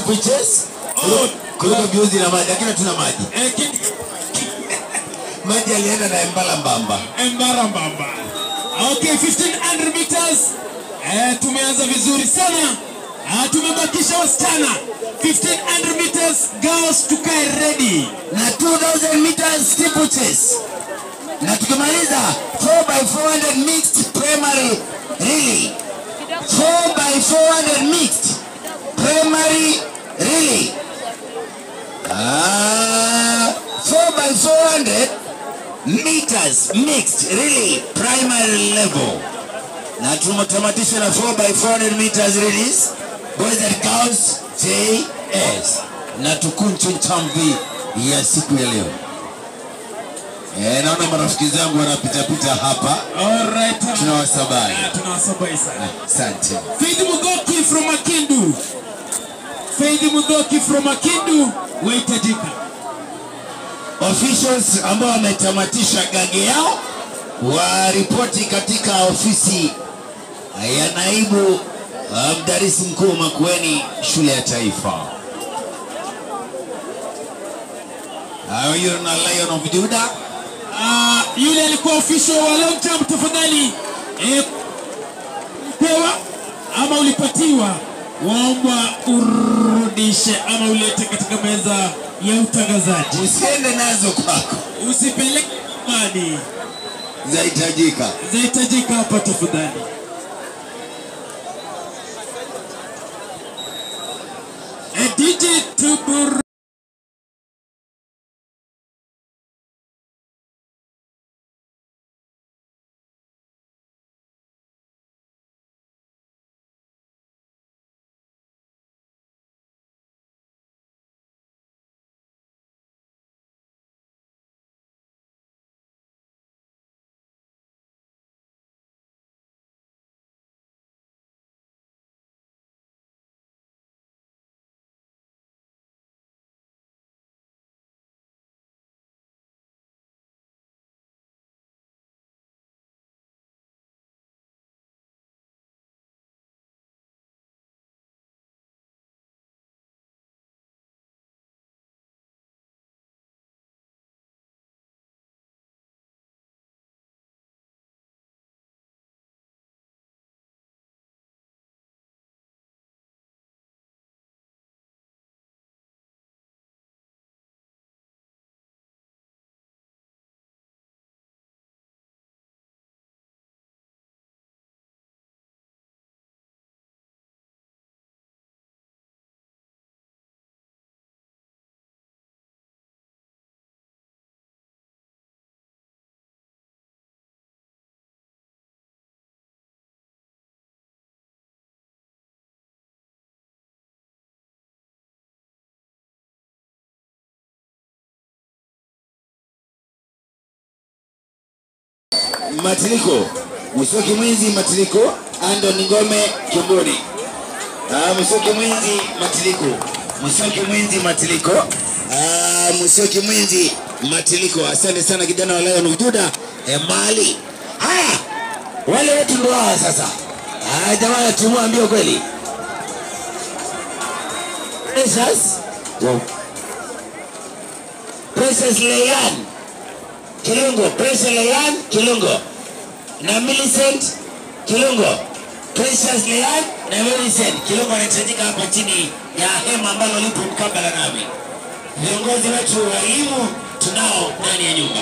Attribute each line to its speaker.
Speaker 1: steeplechase. Kuruka viuzi na maji, lakini tuna maji. Maji alienda na Embara Mbamba.
Speaker 2: Okay, 1500 meters. Tumeanza vizuri sana. Tumebakisha wasichana. 1500 meters, girls tukae ready.
Speaker 1: Na 2000 meters steeplechase. Na tukimaliza 4x400 mixed primary relay. 4x400 mixed primary relay. 4x400 meters mixed relay primary level. Na tumetamatisha na 4x400 meters relays boys and girls JS. Na tukunchu chambi ya siku ya leo. Naona marafiki zangu wanapita hapa.
Speaker 2: Alright.
Speaker 1: Tunawasabai.
Speaker 2: Tunawasabai sana.
Speaker 1: Asante.
Speaker 2: Faith Mugoki from Makindu. Waitajika.
Speaker 1: Officials ambao wametamatisha gage yao waripoti katika ofisi ya naibu mdarisi mkuu Makueni shule ya taifa. You're not Lion of Judah.
Speaker 2: Yule alikuwa official wa long jump tafadhali. Pewa ama ulipatiwa, waomba urudishe ama ulete katika meza ya utangazaji.
Speaker 1: Usiende nazo kwako.
Speaker 2: Usipeleke mani. Zahitajika hapa tafadhali. DJ Tubur
Speaker 1: Matiliko, Musoki Mwizi Matiliko, Ando Ngome Kimboni. Musoki Mwizi Matiliko. Asante sana kijana wa Lion of Judah. Mali. Haya. Wale wetu ndio hawa sasa. Jamaa tumwambie kweli. Precious Leyan Kilungo, Precious Leyan Kilungo na Millicent Kilungo. Precious Leyan na Millicent Kilungo wanahitajika hapa chini ya hema ambalo lipo mkabala nami. Viongozi wetu wa elimu tunao ndani ya nyumba.